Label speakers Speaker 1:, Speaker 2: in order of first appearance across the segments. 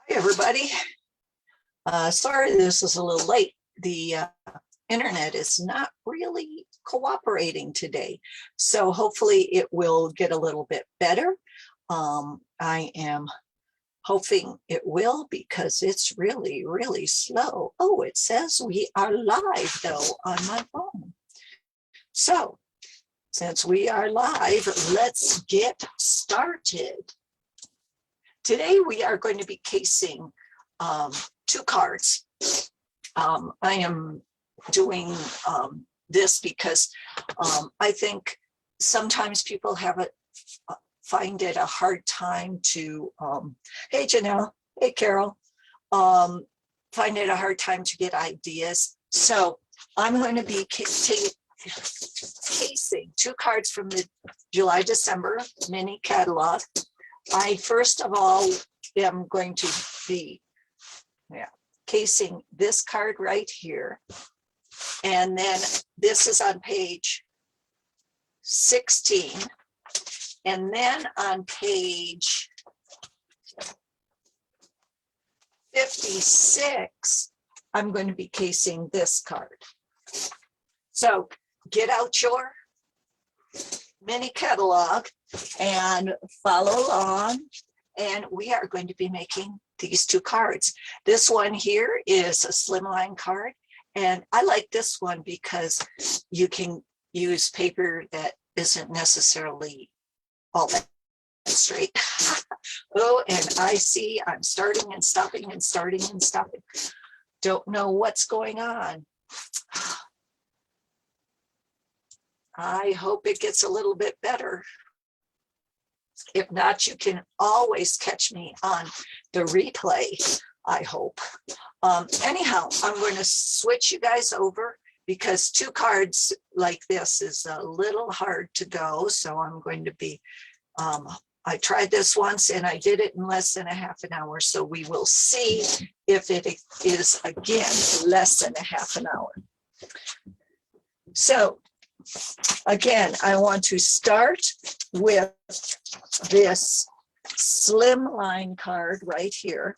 Speaker 1: Hi, everybody. Sorry this is a little late. The internet is not really cooperating today, so hopefully it will get a little bit better. I am hoping it will because it's really, really slow. Oh, it says we are live though on my phone. So since we are live, let's get started. Today we are going to be casing two cards. I am doing this because I think sometimes people find it a hard time to, hey Janelle, hey Carol, find it a hard time to get ideas. So I'm going to be casing two cards from the July-December mini catalog. I first of all am going to be casing this card right here. And then this is on page 16. And then on page 56, I'm going to be casing this card. So get out your mini catalog and follow along, and we are going to be making these two cards. This one here is a Slimline card, and I like this one because you can use paper that isn't necessarily all that straight. Oh, and I see I'm starting and stopping and starting and stopping. Don't know what's going on. I hope it gets a little bit better. If not, you can always catch me on the replay, I hope. Anyhow, I'm going to switch you guys over because two cards like this is a little hard to go. So I'm going to be, I tried this once and I did it in less than a half an hour. So we will see if it is again less than a half an hour. So again, I want to start with this Slimline card right here.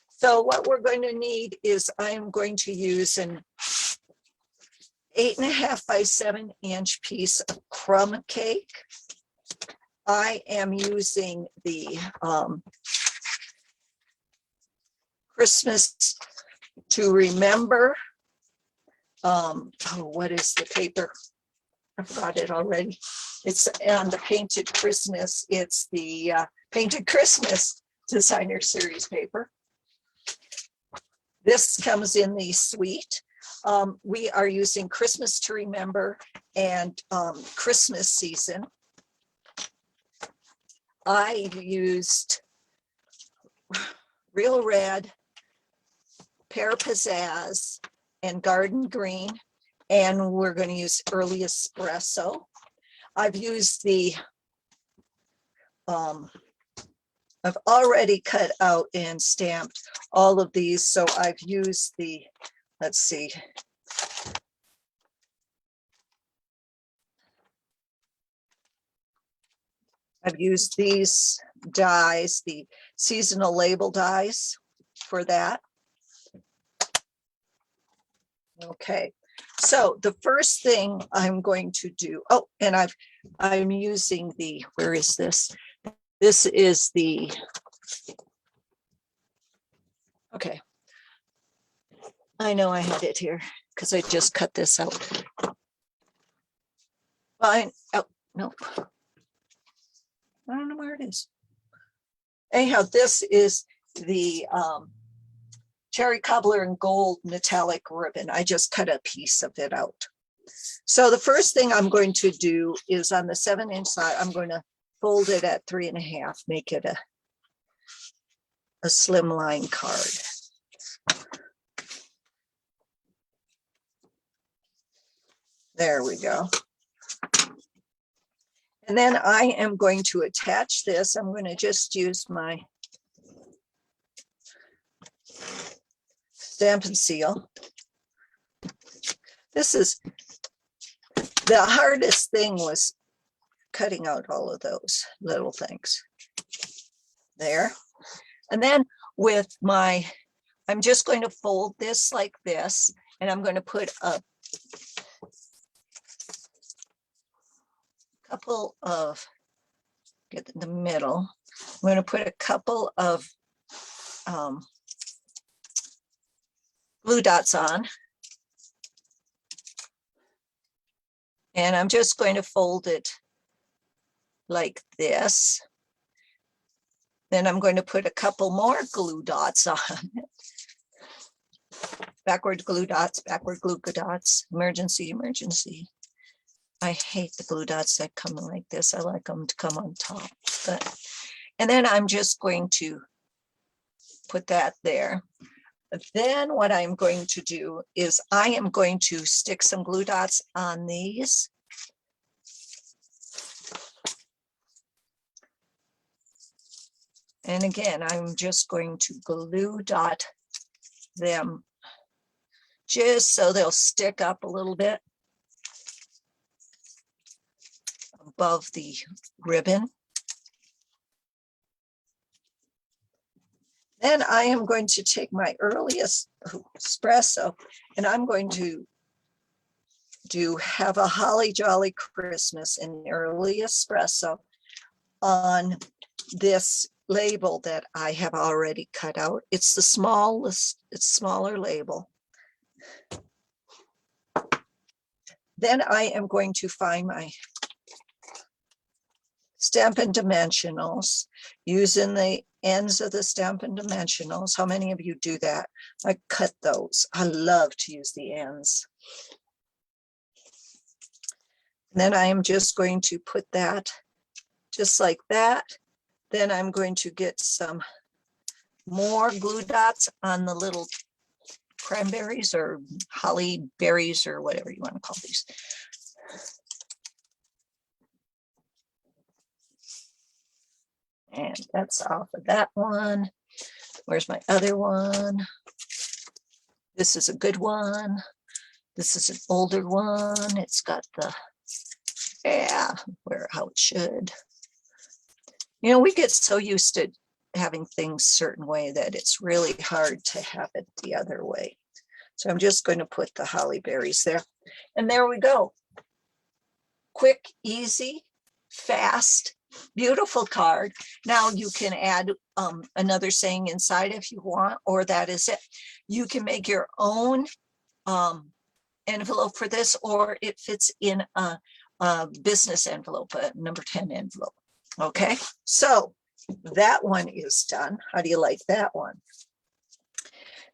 Speaker 1: So what we're going to need is I'm going to use an 8.5 by 7 inch piece of crumb cake. I am using the Christmas to Remember. Oh, what is the paper? I forgot it already. It's on the Painted Christmas. It's the Painted Christmas Designer Series paper. This comes in the suite. We are using Christmas to Remember and Christmas season. I used Real Red, Pear Pizzazz, and Garden Green, and we're going to use Early Espresso. I've used the, I've already cut out and stamped all of these, so I've used the, let's see, I've used these dies, the seasonal label dies for that. Okay, so the first thing I'm going to do, oh, and I'm using the, where is this? This is the, okay. I know I had it here because I just cut this out. Fine. Oh, no. I don't know where it is. Anyhow, this is the Cherry Cobbler and Gold metallic ribbon. I just cut a piece of it out. So the first thing I'm going to do is on the 7 inch side, I'm going to fold it at 3.5, make it a Slimline card. There we go. And then I am going to attach this. I'm going to just use my stamp and seal. This is, the hardest thing was cutting out all of those little things there. And then with my, I'm just going to fold this like this, and I'm going to put a couple of, get in the middle, I'm going to put a couple of glue dots on. And I'm just going to fold it like this. Then I'm going to put a couple more glue dots on it. Backward glue dots, emergency, emergency. I hate the glue dots that come like this. I like them to come on top. But, and then I'm just going to put that there. Then what I'm going to do is I am going to stick some glue dots on these. And again, I'm just going to glue dot them just so they'll stick up a little bit above the ribbon. Then I am going to take my earliest espresso and I'm going to do Have a Holly Jolly Christmas in early espresso on this label that I have already cut out. It's the smallest, it's smaller label. Then I am going to find my Stampin' Dimensionals, using the ends of the Stampin' Dimensionals. How many of you do that? I cut those. I love to use the ends. And then I am just going to put that just like that. Then I'm going to get some more glue dots on the little cranberries or holly berries or whatever you want to call these. And that's off of that one. Where's my other one? This is a good one. This is an older one. It's got the, yeah, how it should. You know, we get so used to having things a certain way that it's really hard to have it the other way. So I'm just going to put the holly berries there. And there we go. Quick, easy, fast, beautiful card. Now you can add another saying inside if you want, or that is it. You can make your own envelope for this, or it fits in a business envelope, a number 10 envelope. Okay, so that one is done. How do you like that one?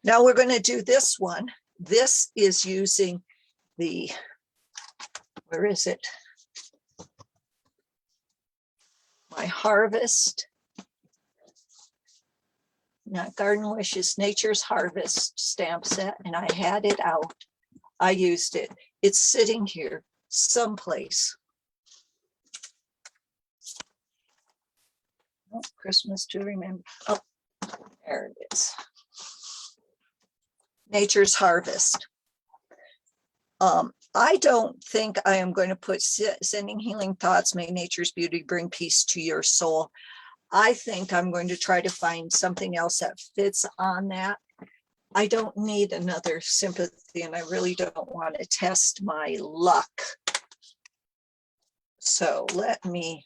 Speaker 1: Now we're going to do this one. This is using the, where is it? My Harvest, not Garden Wishes, Nature's Harvest stamp set, and I had it out. I used it. It's sitting here someplace. Oh, Christmas to remember. Oh, there it is. Nature's Harvest. I don't think I am going to put sending healing thoughts, may nature's beauty bring peace to your soul. I think I'm going to try to find something else that fits on that. I don't need another sympathy, and I really don't want to test my luck. So let me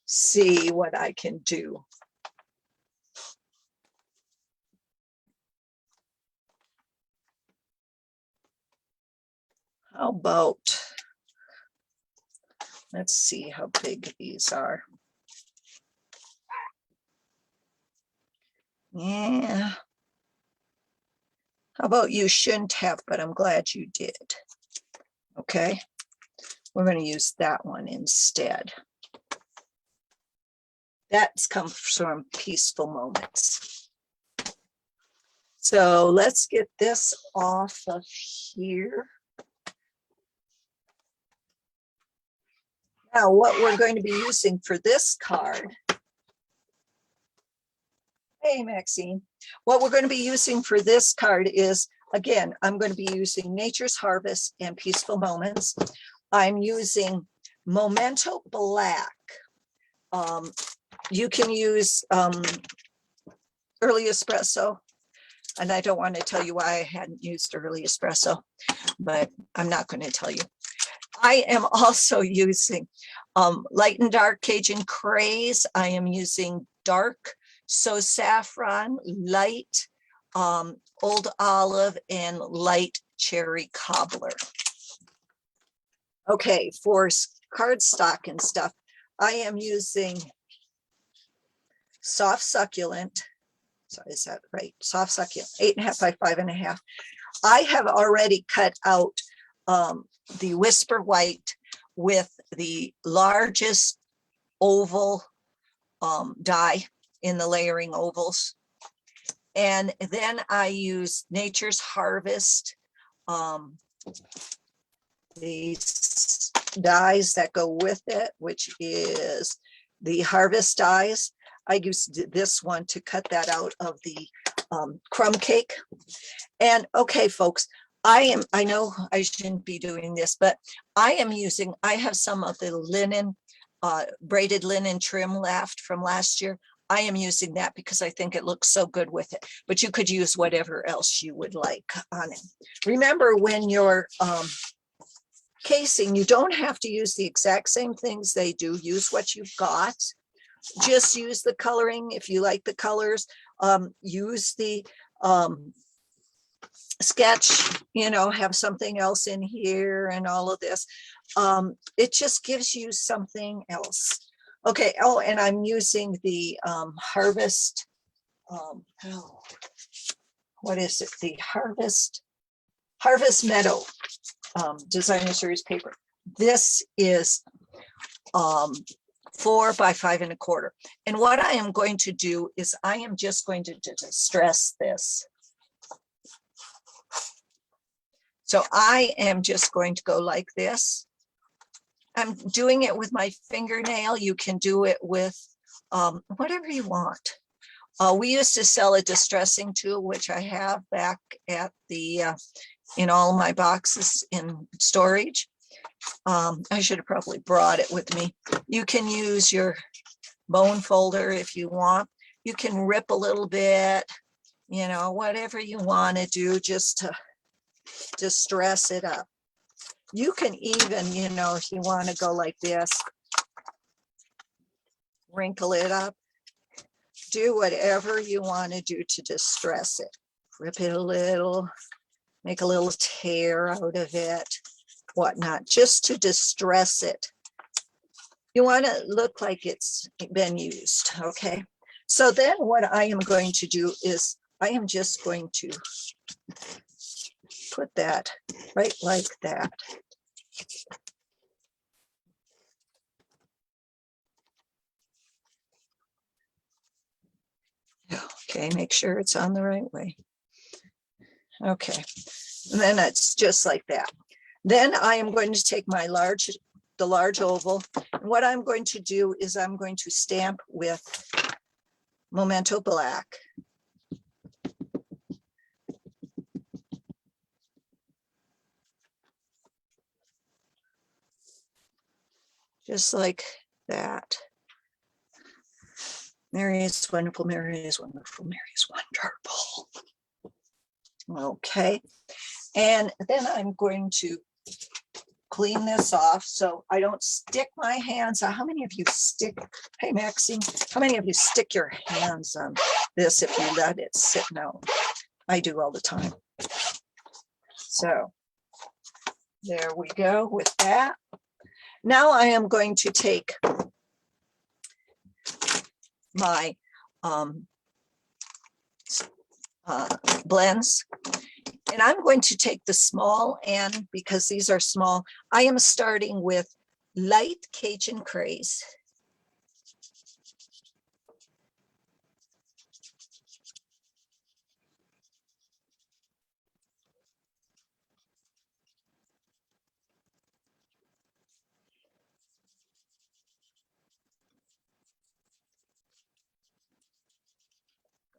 Speaker 1: see what I can do. How about, let's see how big these are. Yeah. How about you shouldn't have, but I'm glad you did. Okay. We're going to use that one instead. That's comes from Peaceful Moments. So let's get this off of here. Now, what we're going to be using for this card, hey, Maxine, what we're going to be using for this card is, again, I'm going to be using Nature's Harvest and Peaceful Moments. I'm using Memento Black. You can use early espresso. And I don't want to tell you why I hadn't used early espresso, but I'm not going to tell you. I am also using light and dark Cajun Craze. I am using dark So Saffron, light Old Olive, and light Cherry Cobbler. Okay, for cardstock and stuff, I am using Soft Succulent. Sorry, is that right? Soft Succulent, 8.5 by 5.5. I have already cut out the Whisper White with the largest oval die in the layering ovals. And then I use Nature's Harvest, these dies that go with it, which is the Harvest dies. I used this one to cut that out of the crumb cake. And okay, folks, I know I shouldn't be doing this, but I have some of the linen, braided linen trim left from last year. I am using that because I think it looks so good with it, but you could use whatever else you would like on it. Remember, when you're casing, you don't have to use the exact same things they do. Use what you've got. Just use the coloring if you like the colors. Use the sketch, have something else in here and all of this. It just gives you something else. Okay. Oh, and I'm using the Harvest. What is it? The Harvest Meadow Designer Series paper. This is 4 by 5.25. And what I am going to do is I am just going to distress this. So I am just going to go like this. I'm doing it with my fingernail. You can do it with whatever you want. We used to sell a distressing tool, which I have back at the in all my boxes in storage. I should have probably brought it with me. You can use your bone folder if you want. You can rip a little bit, whatever you want to do just to distress it up. You can even, if you want to go like this, wrinkle it up, do whatever you want to do to distress it. Rip it a little, make a little tear out of it, whatnot, just to distress it. You want to look like it's been used, okay? So then what I am going to do is I am just going to put that right like that. Okay, make sure it's on the right way. Okay, and then it's just like that. Then I am going to take my the large oval. And what I'm going to do is I'm going to stamp with Memento Black. Just like that. Mary is wonderful, Mary is wonderful, Mary is wonderful. Okay, and then I'm going to clean this off so I don't stick my hands on. How many of you stick, hey Maxine, how many of you stick your hands on this if you let it sit? No, I do all the time. So there we go with that. Now I am going to take my blends, and I'm going to take the small end because these are small. I am starting with light Cajun Craze.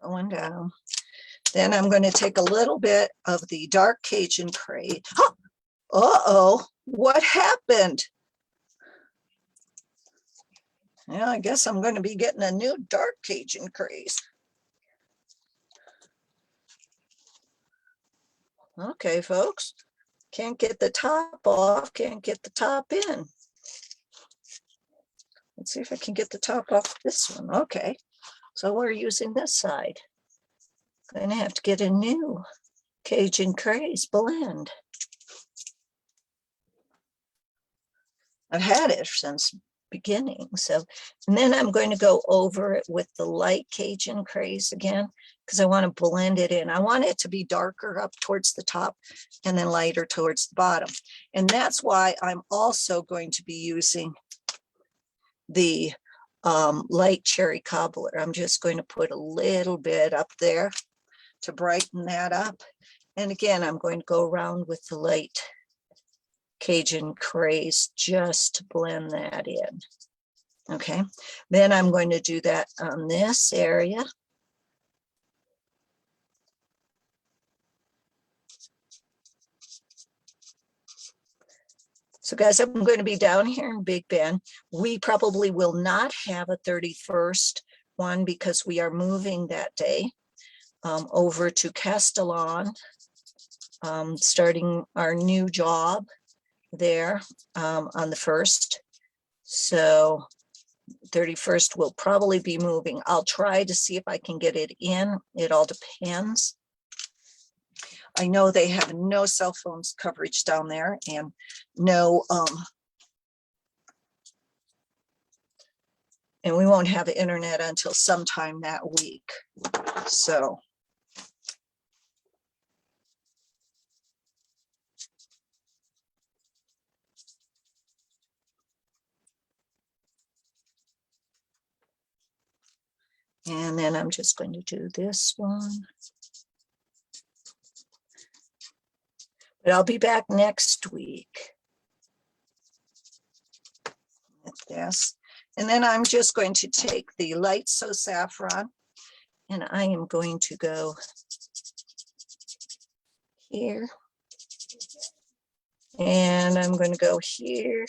Speaker 1: Going down. Then I'm going to take a little bit of the dark Cajun Craze. Uh-oh, what happened? Yeah, I guess I'm going to be getting a new dark Cajun Craze. Okay, folks, can't get the top off, can't get the top in. Let's see if I can get the top off this one. Okay, so we're using this side. Gonna have to get a new Cajun Craze blend. I've had it since beginning. So, and then I'm going to go over it with the light Cajun Craze again, because I want to blend it in. I want it to be darker up towards the top and then lighter towards the bottom. And that's why I'm also going to be using the light cherry cobbler. I'm just going to put a little bit up there to brighten that up. And again, I'm going to go around with the light Cajun Craze just to blend that in. Okay, then I'm going to do that on this area. So guys, I'm going to be down here in Big Bend. We probably will not have a 31st one because we are moving that day over to Castellon, starting our new job there on the 1st. So 31st will probably be moving. I'll try to see if I can get it in. It all depends. I know they have no cell phones coverage down there and no, and we won't have internet until sometime that week. So. And then I'm just going to do this one. But I'll be back next week with this. And then I'm just going to take the light So Saffron and I am going to go here. And I'm going to go here.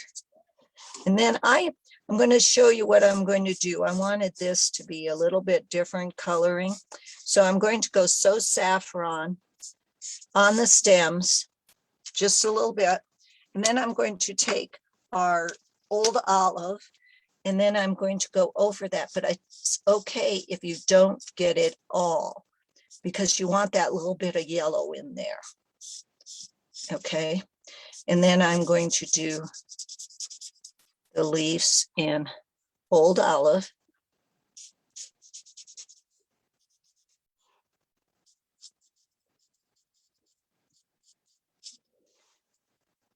Speaker 1: And then I'm going to show you what I'm going to do. I wanted this to be a little bit different coloring. So I'm going to go So Saffron on the stems, just a little bit. And then I'm going to take our Old Olive, and then I'm going to go over that. But it's okay if you don't get it all, because you want that little bit of yellow in there. Okay. And then I'm going to do the leaves in Old Olive.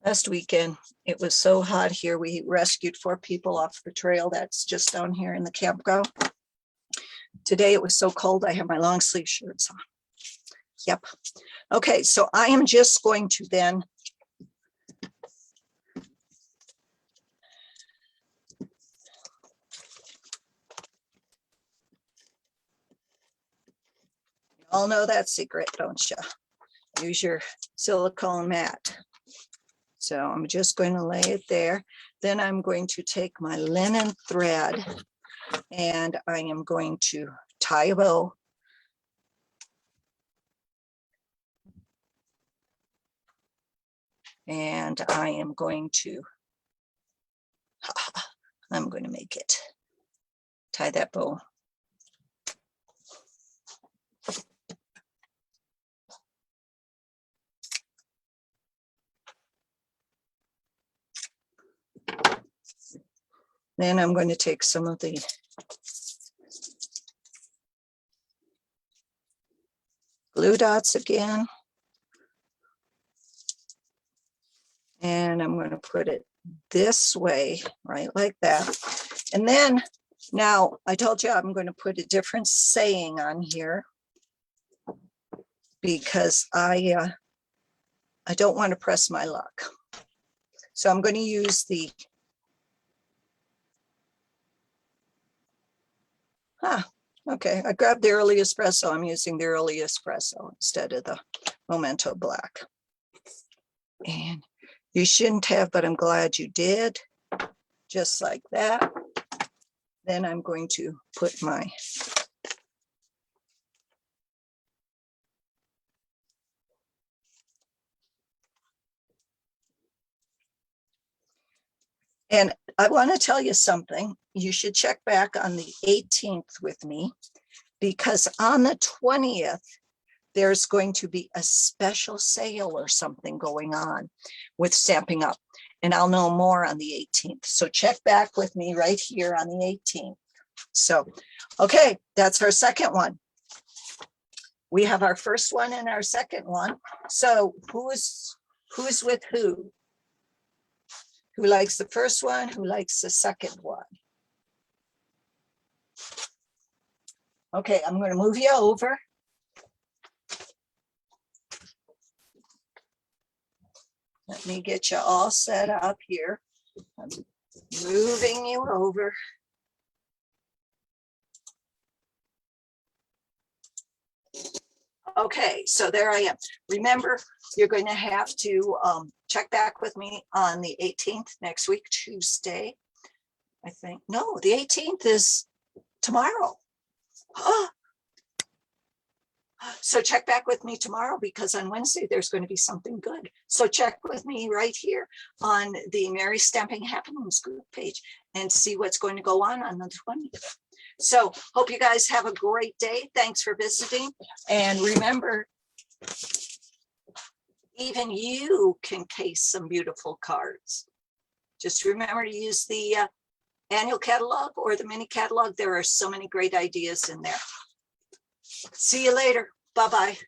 Speaker 1: Last weekend, it was so hot here. We rescued 4 people off the trail that's just down here in the campground. Today, it was so cold, I have my long sleeve shirts on. Yep. Okay, so I am just going to then you all know that secret, don't you? Use your silicone mat. So I'm just going to lay it there. Then I'm going to take my linen thread and I am going to tie a bow. And I am going to, I'm going to make it, tie that bow. Then I'm going to take some of the glue dots again. And I'm going to put it this way, right like that. And then now I told you I'm going to put a different saying on here because I don't want to press my luck. So I'm going to use the, okay, I grabbed the early espresso. I'm using the early espresso instead of the Memento Black. And you shouldn't have, but I'm glad you did. Just like that. Then I'm going to put my And I want to tell you something. You should check back on the 18th with me, because on the 20th, there's going to be a special sale or something going on with Stamping Up. And I'll know more on the 18th. So check back with me right here on the 18th. So, okay, that's our second one. We have our first one and our second one. So who's with who? Who likes the first one? Who likes the second one? Okay, I'm going to move you over. Let me get you all set up here. I'm moving you over. Okay, so there I am. Remember, you're going to have to check back with me on the 18th next week, Tuesday, I think. No, the 18th is tomorrow. So check back with me tomorrow, because on Wednesday there's going to be something good. So check with me right here on the Mary Stamping Happenings group page and see what's going to go on the 20th. So hope you guys have a great day. Thanks for visiting. And remember, even you can case some beautiful cards. Just remember to use the annual catalog or the mini catalog. There are so many great ideas in there. See you later. Bye-bye.